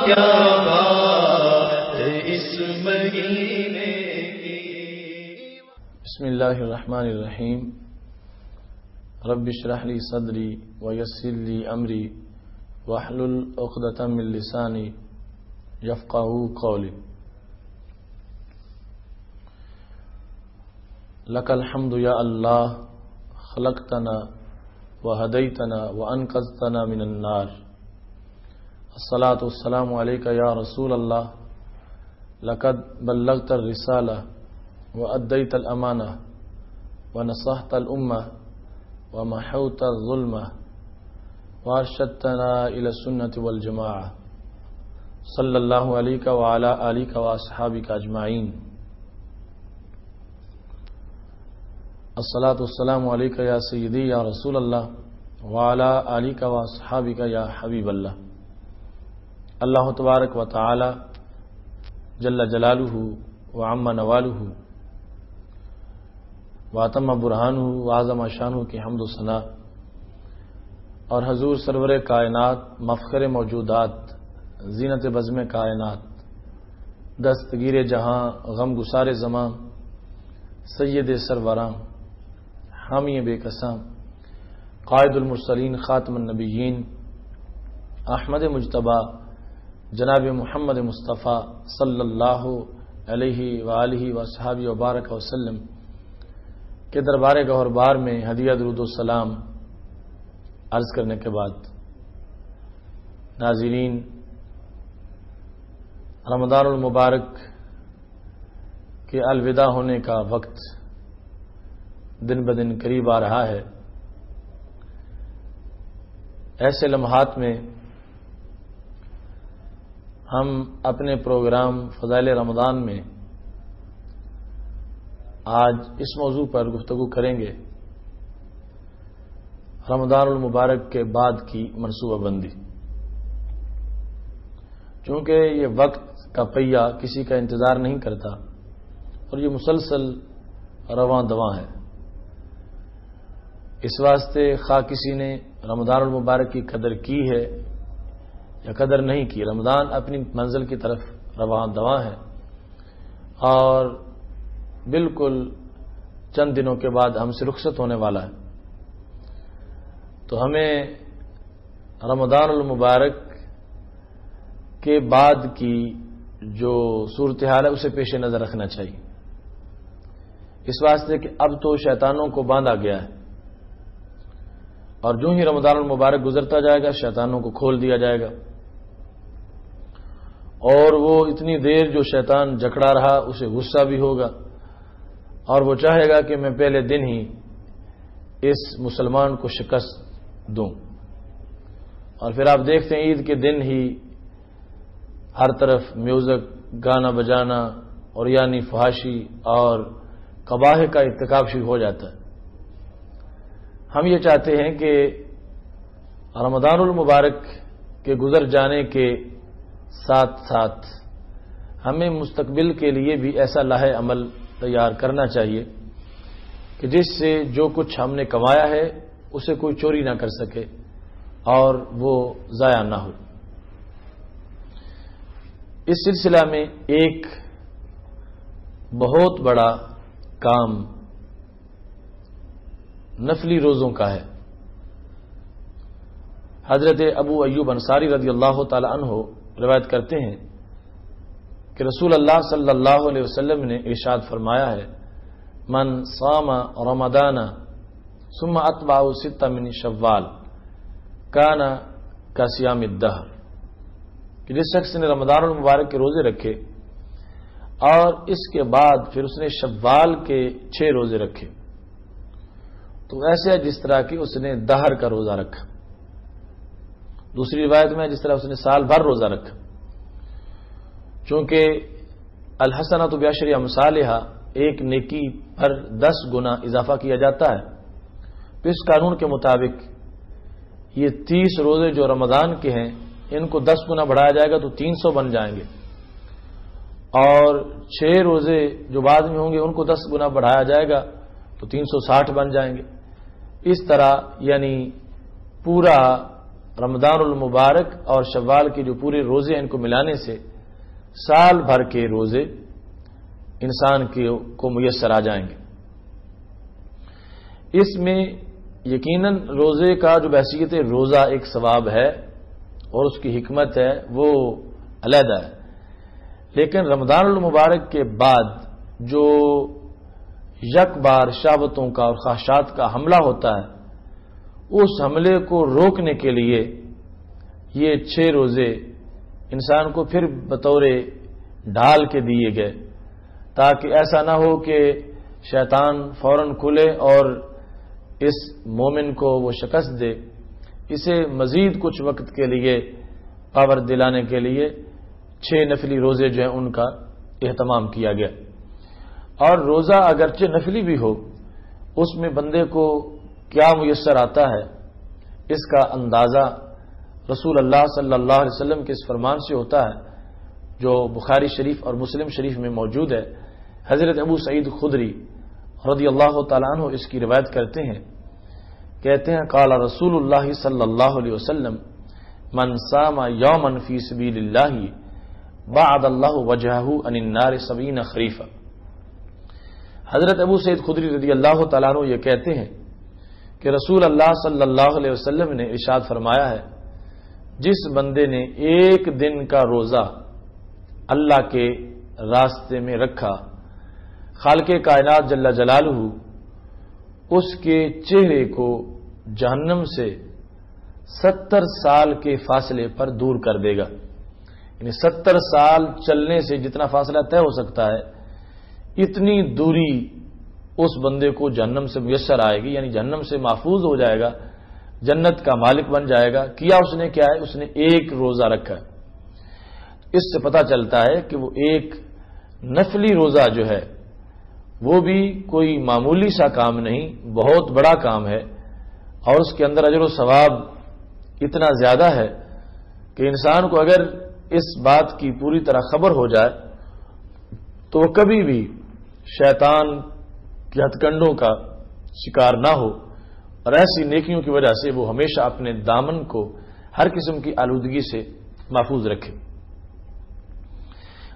کیا بات اس مہینے کی. بسم اللہ الرحمن الرحیم. رب اشرح لی صدری ویسر لی امری واحلل عقدۃ من لسانی یفقہوا قولی. لک الحمد یا اللہ خلقتنا وہدیتنا وانقذتنا من النار. الصلاۃ والسلام علیک یا رسول اللہ. لقد بلغت الرسالہ وأديت الأمانة ونصحت الأمة ومحوت الظلمة وارشدتنا إلى السنة والجماعة. صلى الله عليك وعلى آلك وأصحابك أجمعين. الصلاة والسلام عليك يا سيدي يا رسول الله وعلى آلك وأصحابك يا حبيب الله. اللہ تبارک و تعالی جل جلالہ وعم نوالہ واتم برہانہ وعظم شانہ کی حمد و ثنا اور حضور سرور کائنات مفخر موجودات زینت بزم کائنات دستگیر جہاں غم گسار زماں سید سروراں حامی بے قساں قائد المرسلین خاتم النبیین احمد مجتبیٰ جناب محمد مصطفیٰ صلی اللہ علیہ وآلہ وصحابہ وبارک وسلم کے دربار گہر بار میں ہدیہ درود و سلام عرض کرنے کے بعد، ناظرین، رمضان المبارک کے الوداع ہونے کا وقت دن بدن قریب آ رہا ہے. ایسے لمحات میں ہم اپنے پروگرام فضائل رمضان میں آج اس موضوع پر گفتگو کریں گے، رمضان المبارک کے بعد کی منصوبہ بندی. چونکہ یہ وقت کا پہیہ کسی کا انتظار نہیں کرتا اور یہ مسلسل رواں دواں ہے. اس واسطے خواہ کسی نے رمضان المبارک کی قدر کی ہے یا قدر نہیں کی، رمضان اپنی منزل کی طرف رواں دواں ہے اور بالکل چند دنوں کے بعد ہم سے رخصت ہونے والا ہے. تو ہمیں رمضان المبارک کے بعد کی جو صورتحال ہے اسے پیش نظر رکھنا چاہیے، اس واسطے کہ اب تو شیطانوں کو باندھا گیا ہے اور جو ہی رمضان المبارک گزرتا جائے گا شیطانوں کو کھول دیا جائے گا اور وہ اتنی دیر جو شیطان جکڑا رہا اسے غصہ بھی ہوگا اور وہ چاہے گا کہ میں پہلے دن ہی اس مسلمان کو شکست دوں. اور پھر آپ دیکھتے ہیں عید کے دن ہی ہر طرف میوزک، گانا بجانا اور یعنی فحاشی اور قباح کا ارتکاب شروع ہو جاتا ہے. ہم یہ چاہتے ہیں کہ رمضان المبارک کے گزر جانے کے ساتھ ساتھ ہمیں مستقبل کے لیے بھی ایسا لاہے عمل تیار کرنا چاہیے کہ جس سے جو کچھ ہم نے کمایا ہے اسے کوئی چوری نہ کر سکے اور وہ ضائع نہ ہو. اس سلسلہ میں ایک بہت بڑا کام نفلی روزوں کا ہے. حضرت ابو ایوب انصاری رضی اللہ تعالی عنہ روایت کرتے ہیں کہ رسول اللہ صلی اللہ علیہ وسلم نے ارشاد فرمایا ہے، من صام رمضان ثم اتبعه ستة من شوال کان کصیام الدہر، کہ جس شخص نے رمضان المبارک کے روزے رکھے اور اس کے بعد پھر اس نے شوال کے 6 روزے رکھے تو ایسے ہے جس طرح کہ اس نے دہر کا روزہ رکھا. دوسری روایت میں جس طرح اس نے سال بھر روزہ رکھا. چونکہ الحسنۃ بعشر امثالھا، ایک نیکی پر 10 گنا اضافہ کیا جاتا ہے. تو اس قانون کے مطابق یہ 30 روزے جو رمضان کے ہیں ان کو 10 گنا بڑھایا جائے گا تو 300 بن جائیں گے اور 6 روزے جو بعد میں ہوں گے ان کو 10 گنا بڑھایا جائے گا تو 360 بن جائیں گے. اس طرح یعنی پورا رمضان المبارک اور شوال کے جو پورے روزے ہیں ان کو ملانے سے سال بھر کے روزے انسان کو میسر آ جائیں گے۔ اس میں یقیناً روزے کا جو بحثیت روزہ ایک ثواب ہے اور اس کی حکمت ہے وہ علیحدہ ہے، لیکن رمضان المبارک کے بعد جو یک بار شہوتوں کا اور خواہشات کا حملہ ہوتا ہے، اس حملے کو روکنے کے لیے یہ 6 روزے انسان کو پھر بطور ڈھال کے دیے گئے، تاکہ ایسا نہ ہو کہ شیطان فوراً کھلے اور اس مومن کو وہ شکست دے۔ اسے مزید کچھ وقت کے لیے پاور دلانے کے لیے 6 نفلی روزے جو ہیں ان کا اہتمام کیا گیا۔ اور روزہ اگرچہ نفلی بھی ہو، اس میں بندے کو کیا میسر آتا ہے اس کا اندازہ رسول اللہ صلی اللہ علیہ وسلم کے اس فرمان سے ہوتا ہے جو بخاری شریف اور مسلم شریف میں موجود ہے۔ حضرت ابو سعید خدری رضی اللہ تعالیٰ عنہ اس کی روایت کرتے ہیں، کہتے ہیں قال رسول اللہ صلی اللہ علیہ وسلم من صام یوما فی سبیل اللہ بعد اللہ وجہہ عن النار 70 خریفا۔ حضرت ابو سعید خدری رضی اللہ تعالیٰ عنہ یہ کہتے ہیں کہ رسول اللہ صلی اللہ علیہ وسلم نے ارشاد فرمایا ہے، جس بندے نے ایک دن کا روزہ اللہ کے راستے میں رکھا، خالق کائنات جل جلالہ اس کے چہرے کو جہنم سے 70 سال کے فاصلے پر دور کر دے گا۔ یعنی 70 سال چلنے سے جتنا فاصلہ طے ہو سکتا ہے اتنی دوری اس بندے کو جہنم سے میسر آئے گی، یعنی جہنم سے محفوظ ہو جائے گا، جنت کا مالک بن جائے گا۔ کیا اس نے کیا ہے؟ اس نے ایک روزہ رکھا ہے۔ اس سے پتہ چلتا ہے کہ وہ ایک نفلی روزہ جو ہے وہ بھی کوئی معمولی سا کام نہیں، بہت بڑا کام ہے، اور اس کے اندر اجر و ثواب اتنا زیادہ ہے کہ انسان کو اگر اس بات کی پوری طرح خبر ہو جائے تو وہ کبھی بھی شیطان کی ہتھ کنڈوں کا شکار نہ ہو، اور ایسی نیکیوں کی وجہ سے وہ ہمیشہ اپنے دامن کو ہر قسم کی آلودگی سے محفوظ رکھے۔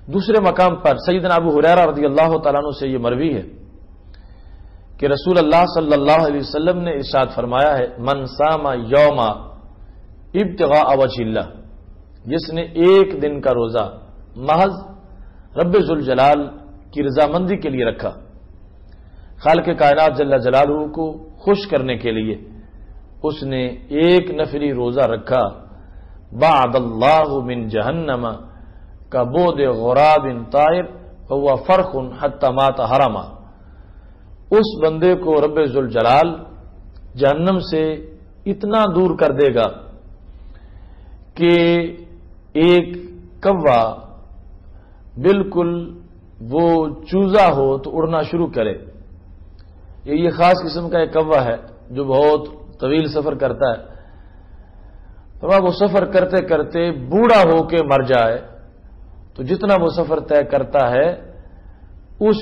دوسرے مقام پر سیدنا ابو ہریرہ رضی اللہ تعالیٰ عنہ سے یہ مروی ہے کہ رسول اللہ صلی اللہ علیہ وسلم نے ارشاد فرمایا ہے من صام یوما ابتغاء وجہ اللہ، جس نے ایک دن کا روزہ محض رب ذوالجلال کی رضامندی کے لیے رکھا، خالق کائنات جل جلالہ کو خوش کرنے کے لیے اس نے ایک نفلی روزہ رکھا، بعد اللہ من جہنم کا بود غراب طائر فهو فرخ حتى مات حرما، اس بندے کو رب ذوالجلال جہنم سے اتنا دور کر دے گا کہ ایک کوا بالکل وہ چوزا ہو تو اڑنا شروع کرے۔ یہ خاص قسم کا ایک کوا ہے جو بہت طویل سفر کرتا ہے، وہ سفر کرتے کرتے بوڑھا ہو کے مر جائے تو جتنا وہ سفر طے کرتا ہے اس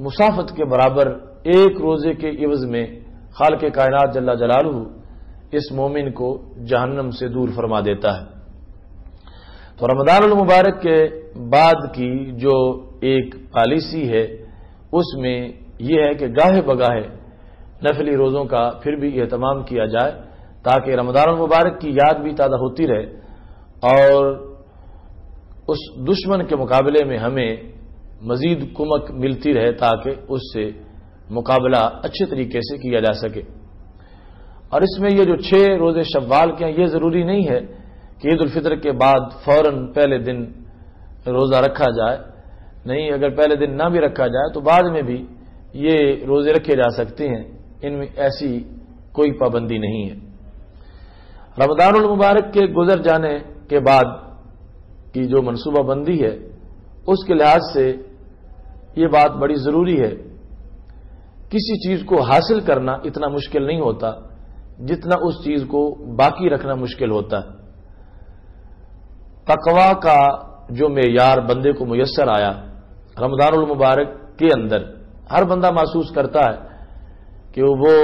مسافت کے برابر ایک روزے کے عوض میں خالق کائنات جل جلالہ اس مومن کو جہنم سے دور فرما دیتا ہے۔ تو رمضان المبارک کے بعد کی جو ایک پالیسی ہے اس میں یہ ہے کہ گاہے بگاہے نفلی روزوں کا پھر بھی اہتمام کیا جائے تاکہ رمضان المبارک کی یاد بھی تازہ ہوتی رہے اور اس دشمن کے مقابلے میں ہمیں مزید کمک ملتی رہے تاکہ اس سے مقابلہ اچھے طریقے سے کیا جا سکے۔ اور اس میں یہ جو 6 روزے شوال کے ہیں یہ ضروری نہیں ہے کہ عید الفطر کے بعد فوراً پہلے دن روزہ رکھا جائے، نہیں، اگر پہلے دن نہ بھی رکھا جائے تو بعد میں بھی یہ روزے رکھے جا سکتے ہیں، ان میں ایسی کوئی پابندی نہیں ہے۔ رمضان المبارک کے گزر جانے کے بعد کی جو منصوبہ بندی ہے اس کے لحاظ سے یہ بات بڑی ضروری ہے، کسی چیز کو حاصل کرنا اتنا مشکل نہیں ہوتا جتنا اس چیز کو باقی رکھنا مشکل ہوتا ہے۔ تقوی کا جو معیار بندے کو میسر آیا رمضان المبارک کے اندر، ہر بندہ محسوس کرتا ہے کہ وہ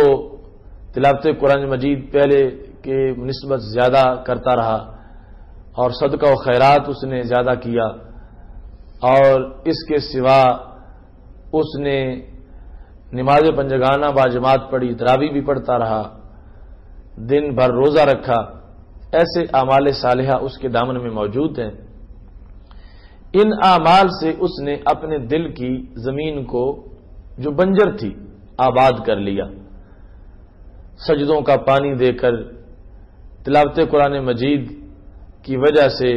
تلاوت قرآن مجید پہلے کے نسبت زیادہ کرتا رہا اور صدقہ و خیرات اس نے زیادہ کیا، اور اس کے سوا اس نے نماز پنجگانہ باجماعت پڑھی، تراویح بھی پڑھتا رہا، دن بھر روزہ رکھا، ایسے اعمال صالحہ اس کے دامن میں موجود ہیں۔ ان اعمال سے اس نے اپنے دل کی زمین کو جو بنجر تھی آباد کر لیا، سجدوں کا پانی دے کر، تلاوت قرآن مجید کی وجہ سے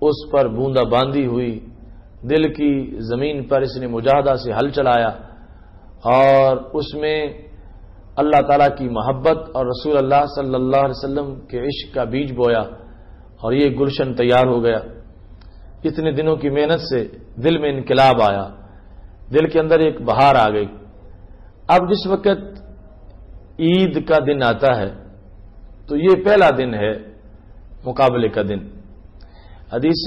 اس پر بوندا باندی ہوئی، دل کی زمین پر اس نے مجاہدہ سے ہل چلایا اور اس میں اللہ تعالیٰ کی محبت اور رسول اللہ صلی اللہ علیہ وسلم کے عشق کا بیج بویا اور یہ گلشن تیار ہو گیا۔ اتنے دنوں کی محنت سے دل میں انقلاب آیا، دل کے اندر ایک بہار آ گئی۔ اب جس وقت عید کا دن آتا ہے تو یہ پہلا دن ہے مقابلے کا دن۔ حدیث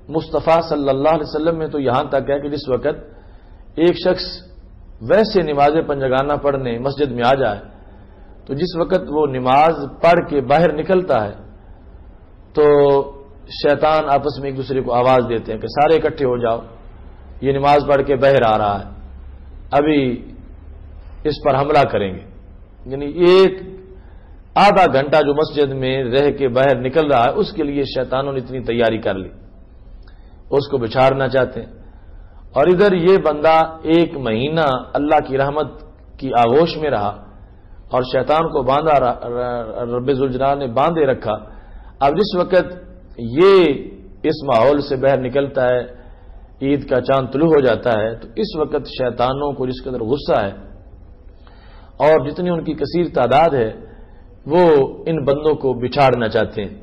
مصطفیٰ صلی اللہ علیہ وسلم میں تو یہاں تک ہے کہ جس وقت ایک شخص ویسے نماز پنجگانہ پڑھنے مسجد میں آ جائے تو جس وقت وہ نماز پڑھ کے باہر نکلتا ہے تو شیطان آپس میں ایک دوسرے کو آواز دیتے ہیں کہ سارے اکٹھے ہو جاؤ، یہ نماز پڑھ کے باہر آ رہا ہے، ابھی اس پر حملہ کریں گے۔ یعنی ایک آدھا گھنٹہ جو مسجد میں رہ کے باہر نکل رہا ہے اس کے لیے شیطانوں نے اتنی تیاری کر لی، اس کو بچھاڑنا چاہتے ہیں۔ اور ادھر یہ بندہ ایک مہینہ اللہ کی رحمت کی آغوش میں رہا اور شیطان کو باندھا، رب ذوالجلال نے باندھے رکھا۔ اب جس وقت یہ اس ماحول سے باہر نکلتا ہے، عید کا چاند طلوع ہو جاتا ہے، تو اس وقت شیطانوں کو جس قدر غصہ ہے اور جتنی ان کی کثیر تعداد ہے وہ ان بندوں کو بچھاڑنا چاہتے ہیں۔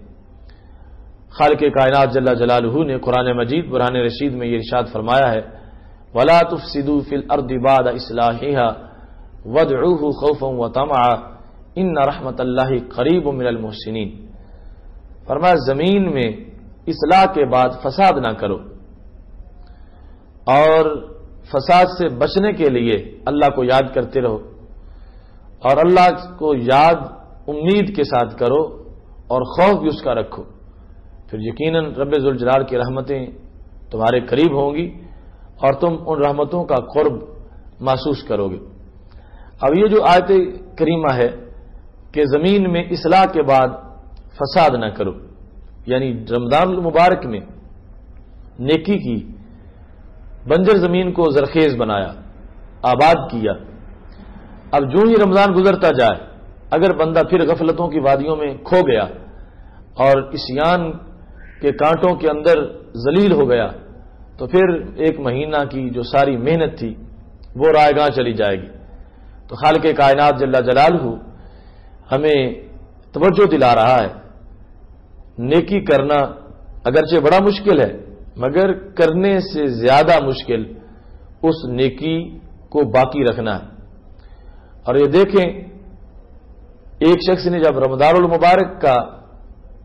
خالق کائنات جل جلالہ نے قرآن مجید برہان رشید میں یہ ارشاد فرمایا ہے وَلَا تُفْسِدُوا فِي الْأَرْضِ بَعْدَ إِصْلَاحِهَا وَادْعُوهُ خَوْفًا وَطَمَعًا إِنَّ رَحْمَتَ اللَّهِ قَرِيبٌ مِنَ الْمُحْسِنِينَ۔ فرمایا زمین میں اصلاح کے بعد فساد نہ کرو، اور فساد سے بچنے کے لیے اللہ کو یاد کرتے رہو، اور اللہ کو یاد امید کے ساتھ کرو اور خوف بھی اس کا رکھو، پھر یقیناً رب ذوالجلال کی رحمتیں تمہارے قریب ہوں گی اور تم ان رحمتوں کا قرب محسوس کرو گے۔ اب یہ جو آیت کریمہ ہے کہ زمین میں اصلاح کے بعد فساد نہ کرو، یعنی رمضان المبارک میں نیکی کی، بنجر زمین کو زرخیز بنایا، آباد کیا۔ اب جو ہی رمضان گزرتا جائے اگر بندہ پھر غفلتوں کی وادیوں میں کھو گیا اور عصیان کے کانٹوں کے اندر ذلیل ہو گیا تو پھر ایک مہینہ کی جو ساری محنت تھی وہ رائے گاہ چلی جائے گی۔ تو خالق کائنات جل جلالہ ہمیں توجہ دلا رہا ہے، نیکی کرنا اگرچہ بڑا مشکل ہے مگر کرنے سے زیادہ مشکل اس نیکی کو باقی رکھنا ہے۔ اور یہ دیکھیں ایک شخص نے جب رمضان المبارک کا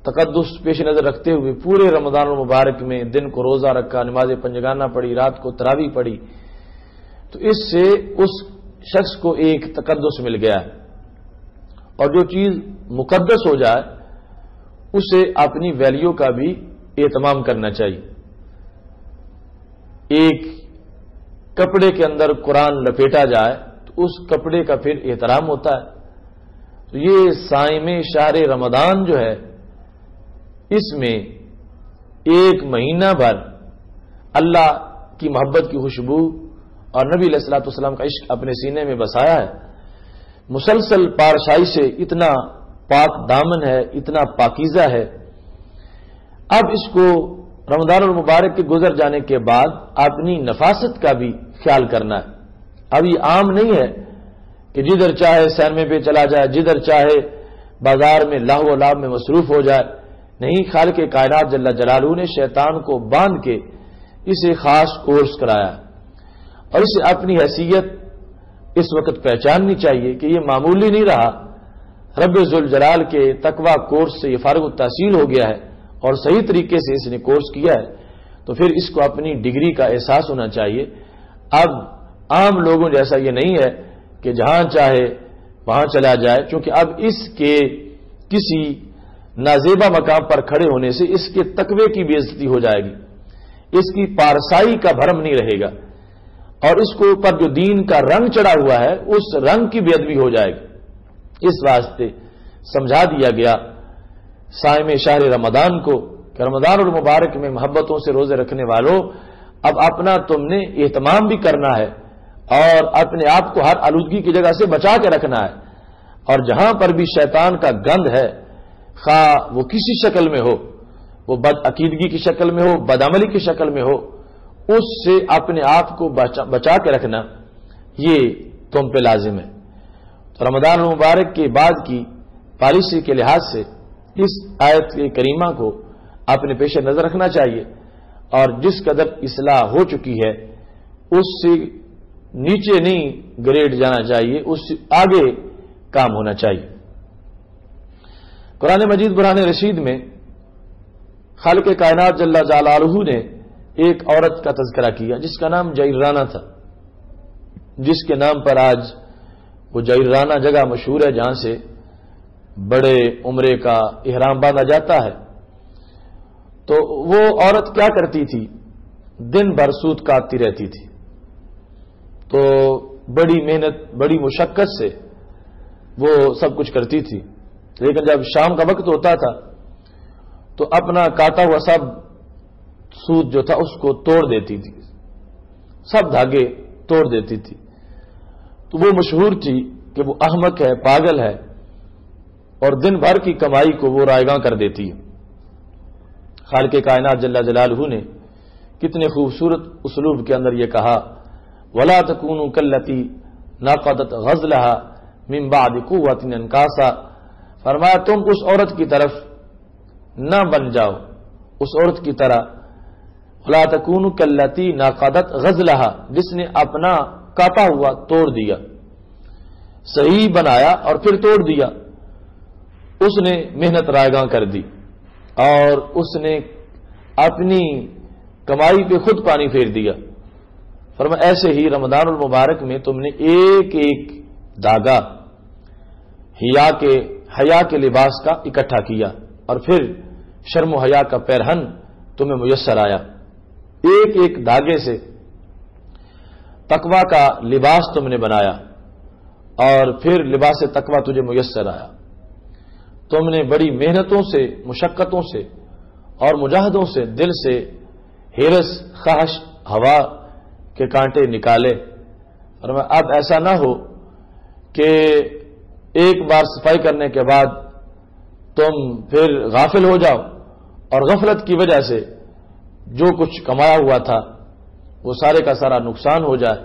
تقدس پیش نظر رکھتے ہوئے پورے رمضان المبارک میں دن کو روزہ رکھا، نماز پنجگانہ پڑھی، رات کو تراویح پڑھی، تو اس سے اس شخص کو ایک تقدس مل گیا، اور جو چیز مقدس ہو جائے اسے اپنی ویلیو کا بھی اہتمام کرنا چاہیے۔ ایک کپڑے کے اندر قرآن لپیٹا جائے تو اس کپڑے کا پھر احترام ہوتا ہے۔ تو یہ صائم شہر رمضان جو ہے اس میں ایک مہینہ بھر اللہ کی محبت کی خوشبو اور نبی علیہ الصلوۃ والسلام کا عشق اپنے سینے میں بسایا ہے، مسلسل پارسائی سے اتنا پاک دامن ہے، اتنا پاکیزہ ہے۔ اب اس کو رمضان المبارک کے گزر جانے کے بعد اپنی نفاست کا بھی خیال کرنا ہے۔ اب یہ عام نہیں ہے کہ جدھر چاہے سینمے پہ چلا جائے، جدھر چاہے بازار میں لاہو و لعب میں مصروف ہو جائے، نہیں، خالق کائنات جل جلالہ نے شیطان کو باندھ کے اسے خاص کورس کرایا، اور اسے اپنی حیثیت اس وقت پہچاننی چاہیے کہ یہ معمولی نہیں رہا، رب ذوالجلال کے تقوی کورس سے یہ فارغ التحصیل ہو گیا ہے اور صحیح طریقے سے اس نے کورس کیا ہے، تو پھر اس کو اپنی ڈگری کا احساس ہونا چاہیے۔ اب عام لوگوں جیسا یہ نہیں ہے کہ جہاں چاہے وہاں چلا جائے، چونکہ اب اس کے کسی نازیبا مقام پر کھڑے ہونے سے اس کے تقوی کی بے عزتی ہو جائے گی، اس کی پارسائی کا بھرم نہیں رہے گا، اور اس کو اوپر جو دین کا رنگ چڑھا ہوا ہے اس رنگ کی بے ادبی ہو جائے گی۔ اس واسطے سمجھا دیا گیا صائم شہر رمضان کو کہ رمضان المبارک میں محبتوں سے روزے رکھنے والوں، اب اپنا تم نے اہتمام بھی کرنا ہے اور اپنے آپ کو ہر آلودگی کی جگہ سے بچا کے رکھنا ہے، اور جہاں پر بھی شیطان کا گند ہے، خواہ وہ کسی شکل میں ہو، وہ بد عقیدگی کی شکل میں ہو، بد عملی کی شکل میں ہو، اس سے اپنے آپ کو بچا کے رکھنا یہ تم پہ لازم ہے۔ تو رمضان المبارک کے بعد کی پالیسی کے لحاظ سے اس آیت کریمہ کو اپنے پیش نظر رکھنا چاہیے، اور جس قدر اصلاح ہو چکی ہے اس سے نیچے نہیں گریڈ جانا چاہیے، اس سے آگے کام ہونا چاہیے۔ قرآن مجید برہان رشید میں خالق کائنات جل جلالہ نے ایک عورت کا تذکرہ کیا جس کا نام جعیرانہ تھا، جس کے نام پر آج وہ جعیرانہ جگہ مشہور ہے جہاں سے بڑے عمرے کا احرام باندھا جاتا ہے۔ تو وہ عورت کیا کرتی تھی؟ دن بھر سود کاٹتی رہتی تھی، تو بڑی محنت بڑی مشقت سے وہ سب کچھ کرتی تھی، لیکن جب شام کا وقت ہوتا تھا تو اپنا کاٹا ہوا سب سود جو تھا اس کو توڑ دیتی تھی، سب دھاگے توڑ دیتی تھی۔ تو وہ مشہور تھی کہ وہ احمق ہے، پاگل ہے، اور دن بھر کی کمائی کو وہ رائیگاں کر دیتی ہے۔ خالق کائنات جل جلالہ نے کتنے خوبصورت اسلوب کے اندر یہ کہا، وَلَا تَكُونُوا كَالَّتِي نَقَضَتْ غَزْلَهَا مِن بَعْدِ قُوَّةٍ أَنْكَاثًا، فرمایا تم اس عورت کی طرف نہ بن جاؤ، اس عورت کی طرح، وَلَا تَكُونُوا كَالَّتِي نَقَضَتْ غَزْلَهَا، جس نے اپنا کاٹا ہوا توڑ دیا، صحیح بنایا اور پھر توڑ دیا، اس نے محنت رائیگاں کر دی اور اس نے اپنی کمائی پہ خود پانی پھیر دیا۔ فرمایا ایسے ہی رمضان المبارک میں تم نے ایک ایک دھاگا حیا کے لباس کا اکٹھا کیا، اور پھر شرم و حیا کا پیرہن تمہیں میسر آیا، ایک ایک دھاگے سے تقوی کا لباس تم نے بنایا، اور پھر لباس تقوی تجھے میسر آیا۔ تم نے بڑی محنتوں سے، مشقتوں سے اور مجاہدوں سے دل سے ہرس، خواہش، ہوا کے کانٹے نکالے، اور اب ایسا نہ ہو کہ ایک بار صفائی کرنے کے بعد تم پھر غافل ہو جاؤ، اور غفلت کی وجہ سے جو کچھ کمایا ہوا تھا وہ سارے کا سارا نقصان ہو جائے۔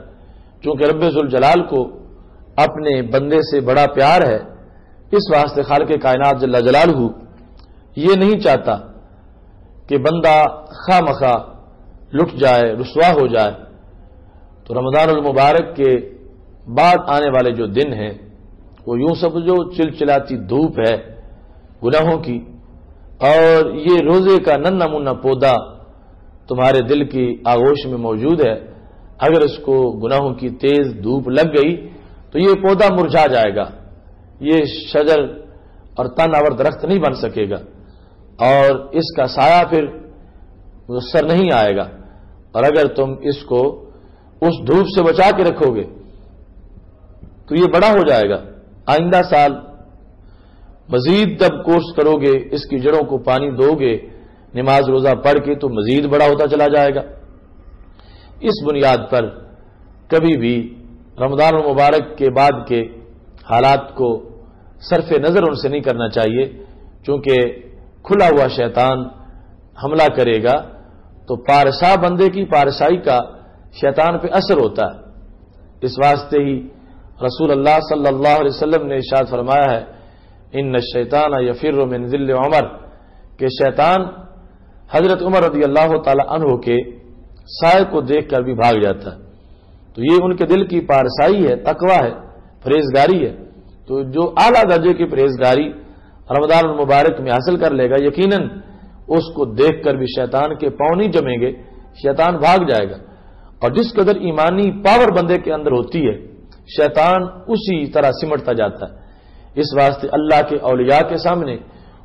چونکہ رب ذوالجلال کو اپنے بندے سے بڑا پیار ہے، اس واسطے خالق کائنات جل جلالہ یہ نہیں چاہتا کہ بندہ خواہ مخواہ لٹ جائے، رسوا ہو جائے۔ تو رمضان المبارک کے بعد آنے والے جو دن ہیں وہ یوں سمجھو چلچلاتی دھوپ ہے گناہوں کی، اور یہ روزے کا ننھا منھا پودا تمہارے دل کی آغوش میں موجود ہے، اگر اس کو گناہوں کی تیز دھوپ لگ گئی تو یہ پودا مرجھا جائے گا، یہ شجر اور تن آور درخت نہیں بن سکے گا، اور اس کا سایہ پھر میسر نہیں آئے گا۔ اور اگر تم اس کو اس دھوپ سے بچا کے رکھو گے تو یہ بڑا ہو جائے گا، آئندہ سال مزید جب کورس کرو گے، اس کی جڑوں کو پانی دو گے، نماز روزہ پڑھ کے، تو مزید بڑا ہوتا چلا جائے گا۔ اس بنیاد پر کبھی بھی رمضان المبارک کے بعد کے حالات کو صرف نظر ان سے نہیں کرنا چاہیے، چونکہ کھلا ہوا شیطان حملہ کرے گا تو پارسا بندے کی پارسائی کا شیطان پہ اثر ہوتا ہے۔ اس واسطے ہی رسول اللہ صلی اللہ علیہ وسلم نے ارشاد فرمایا ہے، ان الشیطان یفر من ذل عمر، کہ شیطان حضرت عمر رضی اللہ تعالی عنہ کے سائے کو دیکھ کر بھی بھاگ جاتا ہے۔ تو یہ ان کے دل کی پارسائی ہے، تقوی ہے، پرہیزگاری ہے۔ تو جو اعلیٰ درجے کی پرہیزگاری رمضان المبارک میں حاصل کر لے گا، یقیناً اس کو دیکھ کر بھی شیطان کے پاؤں نہیں جمیں گے، شیطان بھاگ جائے گا۔ اور جس قدر ایمانی پاور بندے کے اندر ہوتی ہے، شیطان اسی طرح سمٹتا جاتا ہے۔ اس واسطے اللہ کے اولیاء کے سامنے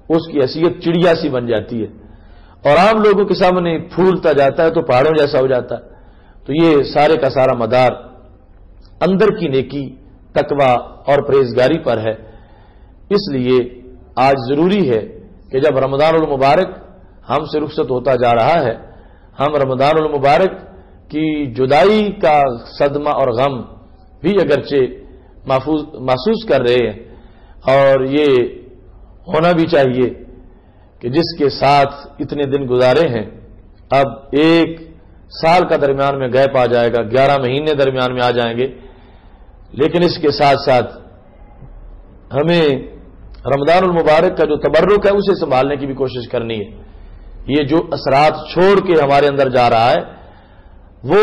اس کی حیثیت چڑیا سی بن جاتی ہے، اور عام لوگوں کے سامنے پھولتا جاتا ہے تو پہاڑوں جیسا ہو جاتا ہے۔ تو یہ سارے کا سارا مدار اندر کی نیکی، تقوی اور پرہیزگاری پر ہے۔ اس لیے آج ضروری ہے کہ جب رمضان المبارک ہم سے رخصت ہوتا جا رہا ہے، ہم رمضان المبارک کی جدائی کا صدمہ اور غم بھی اگرچہ محسوس کر رہے ہیں، اور یہ ہونا بھی چاہیے کہ جس کے ساتھ اتنے دن گزارے ہیں اب ایک سال کا درمیان میں گیپ آ جائے گا، 11 مہینے درمیان میں آ جائیں گے، لیکن اس کے ساتھ ساتھ ہمیں رمضان المبارک کا جو تبرک ہے اسے سنبھالنے کی بھی کوشش کرنی ہے۔ یہ جو اثرات چھوڑ کے ہمارے اندر جا رہا ہے وہ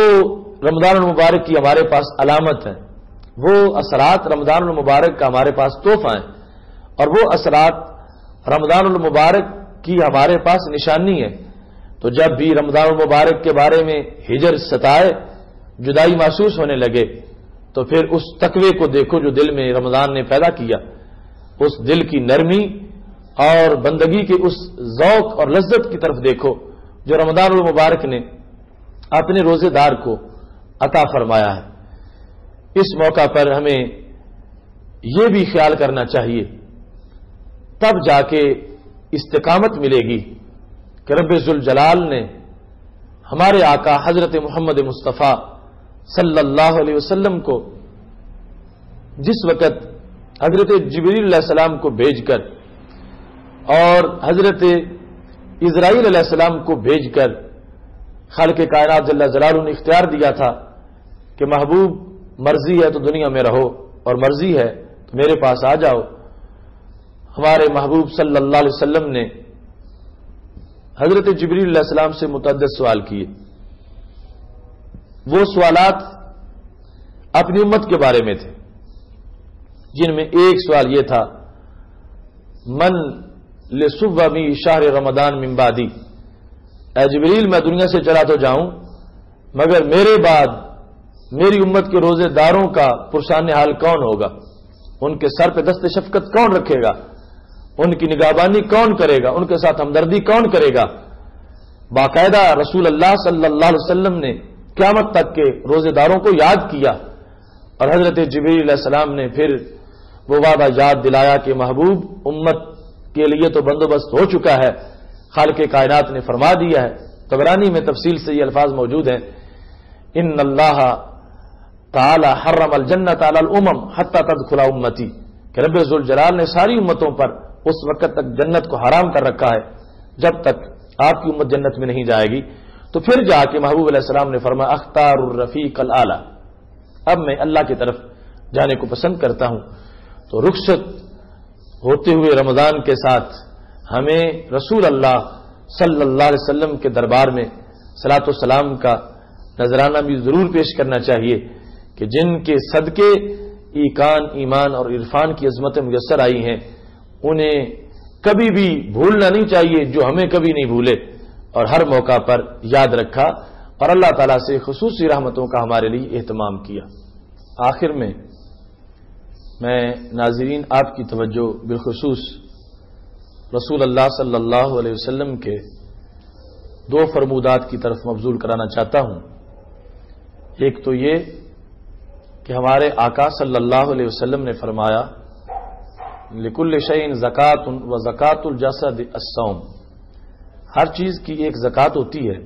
رمضان المبارک کی ہمارے پاس علامت ہے، وہ اثرات رمضان المبارک کا ہمارے پاس تحفہ ہیں، اور وہ اثرات رمضان المبارک کی ہمارے پاس نشانی ہے۔ تو جب بھی رمضان المبارک کے بارے میں ہجر ستائے، جدائی محسوس ہونے لگے، تو پھر اس تقوی کو دیکھو جو دل میں رمضان نے پیدا کیا، اس دل کی نرمی اور بندگی کے اس ذوق اور لذت کی طرف دیکھو جو رمضان المبارک نے اپنے روزے دار کو عطا فرمایا ہے۔ اس موقع پر ہمیں یہ بھی خیال کرنا چاہیے، تب جا کے استقامت ملے گی کہ رب ذوالجلال نے ہمارے آقا حضرت محمد مصطفیٰ صلی اللہ علیہ وسلم کو جس وقت حضرت جبریل علیہ السلام کو بھیج کر اور حضرت اسرائیل علیہ السلام کو بھیج کر خالق کائنات جل جلالہ نے اختیار دیا تھا کہ محبوب مرضی ہے تو دنیا میں رہو اور مرضی ہے تو میرے پاس آ جاؤ، ہمارے محبوب صلی اللہ علیہ وسلم نے حضرت جبریل علیہ السلام سے متعدد سوال کیے۔ وہ سوالات اپنی امت کے بارے میں تھے، جن میں ایک سوال یہ تھا، من لصومی شہر رمضان من بعدی، اے جبریل میں دنیا سے چلا تو جاؤں مگر میرے بعد میری امت کے روزے داروں کا پرسان حال کون ہوگا، ان کے سر پہ دست شفقت کون رکھے گا، ان کی نگہبانی کون کرے گا، ان کے ساتھ ہمدردی کون کرے گا۔ باقاعدہ رسول اللہ صلی اللہ علیہ وسلم نے قیامت تک کے روزے داروں کو یاد کیا، اور حضرت جبریل علیہ السلام نے پھر وہ وعدہ یاد دلایا کہ محبوب امت کے لیے تو بندوبست ہو چکا ہے، خالق کائنات نے فرما دیا ہے۔ طبرانی میں تفصیل سے یہ الفاظ موجود ہیں، ان اللہ تعالی حرم الجنت علی الامم حتی تدخل امتی، کہ رب ذوالجلال نے ساری امتوں پر اس وقت تک جنت کو حرام کر رکھا ہے جب تک آپ کی امت جنت میں نہیں جائے گی۔ تو پھر جا کے محبوب علیہ السلام نے فرمایا اختار الرفیق الاعلی، اب میں اللہ کی طرف جانے کو پسند کرتا ہوں۔ تو رخصت ہوتے ہوئے رمضان کے ساتھ ہمیں رسول اللہ صلی اللہ علیہ وسلم کے دربار میں صلاۃ والسلام کا نذرانہ بھی ضرور پیش کرنا چاہیے کہ جن کے صدقے ایمان اور عرفان کی عظمتیں میسر آئی ہیں، انہیں کبھی بھی بھولنا نہیں چاہیے جو ہمیں کبھی نہیں بھولے، اور ہر موقع پر یاد رکھا اور اللہ تعالیٰ سے خصوصی رحمتوں کا ہمارے لیے اہتمام کیا۔ آخر میں ناظرین آپ کی توجہ بالخصوص رسول اللہ صلی اللہ علیہ وسلم کے 2 فرمودات کی طرف مبذول کرانا چاہتا ہوں۔ ایک تو یہ کہ ہمارے آقا صلی اللہ علیہ وسلم نے فرمایا لکل شیء زکات و زکات الجسد الصوم، ہر چیز کی ایک زکات ہوتی ہے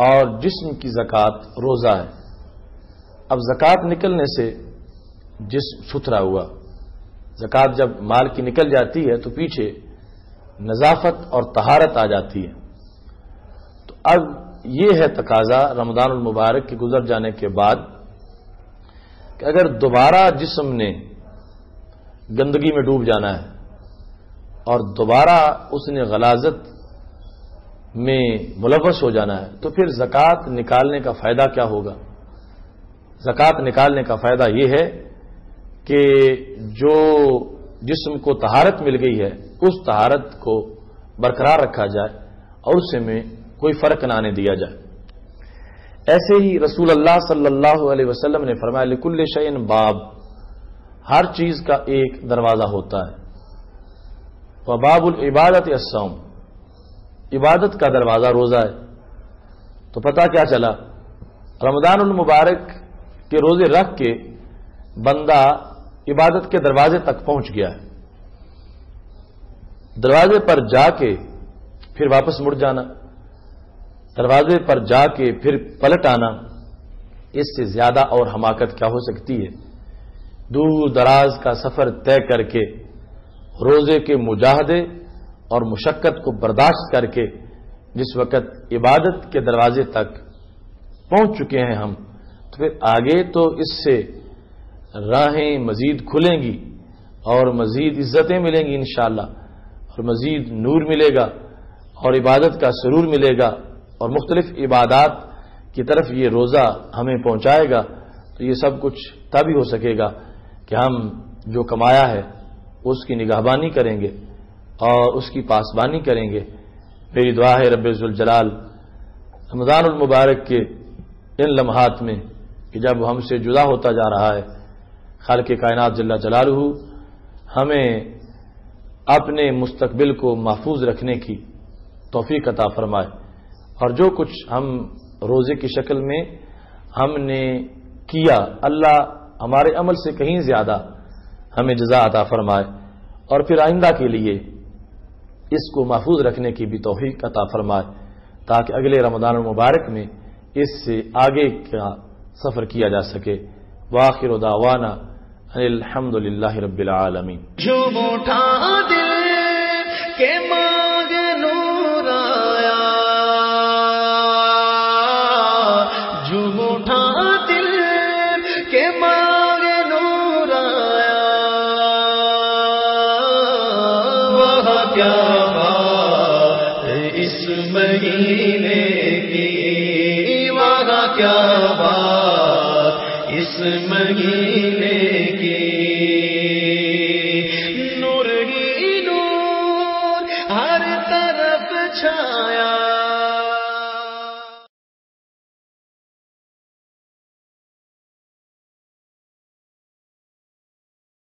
اور جسم کی زکات روزہ ہے۔ اب زکات نکلنے سے جسم ستھرا ہوا، زکات جب مال کی نکل جاتی ہے تو پیچھے نظافت اور طہارت آ جاتی ہے۔ تو اب یہ ہے تقاضا رمضان المبارک کے گزر جانے کے بعد کہ اگر دوبارہ جسم نے گندگی میں ڈوب جانا ہے اور دوبارہ اس نے غلاظت میں ملوث ہو جانا ہے تو پھر زکات نکالنے کا فائدہ کیا ہوگا؟ زکات نکالنے کا فائدہ یہ ہے کہ جو جسم کو طہارت مل گئی ہے اس طہارت کو برقرار رکھا جائے اور اس میں کوئی فرق نہ آنے دیا جائے۔ ایسے ہی رسول اللہ صلی اللہ علیہ وسلم نے فرمایا لکل شیء باب، ہر چیز کا ایک دروازہ ہوتا ہے. وباب العبادت الصوم، عبادت کا دروازہ روزہ ہے. تو پتہ کیا چلا، رمضان المبارک کے روزے رکھ کے بندہ عبادت کے دروازے تک پہنچ گیا ہے. دروازے پر جا کے پھر واپس مڑ جانا، دروازے پر جا کے پھر پلٹ آنا، اس سے زیادہ اور حماقت کیا ہو سکتی ہے؟ دور دراز کا سفر طے کر کے روزے کے مجاہدے اور مشقت کو برداشت کر کے جس وقت عبادت کے دروازے تک پہنچ چکے ہیں ہم، تو پھر آگے تو اس سے راہیں مزید کھلیں گی اور مزید عزتیں ملیں گی انشاءاللہ، اور مزید نور ملے گا اور عبادت کا سرور ملے گا، اور مختلف عبادات کی طرف یہ روزہ ہمیں پہنچائے گا. تو یہ سب کچھ تب ہی ہو سکے گا کہ ہم جو کمایا ہے اس کی نگہبانی کریں گے اور اس کی پاسبانی کریں گے. میری دعا ہے رب ذوالجلال رمضان المبارک کے ان لمحات میں کہ جب ہم سے جدا ہوتا جا رہا ہے، خالق کائنات جل جلالہ ہمیں اپنے مستقبل کو محفوظ رکھنے کی توفیق عطا فرمائے، اور جو کچھ ہم روزے کی شکل میں ہم نے کیا اللہ ہمارے عمل سے کہیں زیادہ ہمیں جزا عطا فرمائے، اور پھر آئندہ کے لیے اس کو محفوظ رکھنے کی بھی توفیق عطا فرمائے تاکہ اگلے رمضان المبارک میں اس سے آگے کا سفر کیا جا سکے. وآخر دعوانا ان الحمد للہ رب العالمین. جو اٹھا دل کے مانگ نور آیا، جو اٹھا دل کے مانگ نور آیا، وہاں کیا بات اس مہینے کی، وہاں کیا بات اس مہینے کی. نور ہی نور ہر طرف چھایا،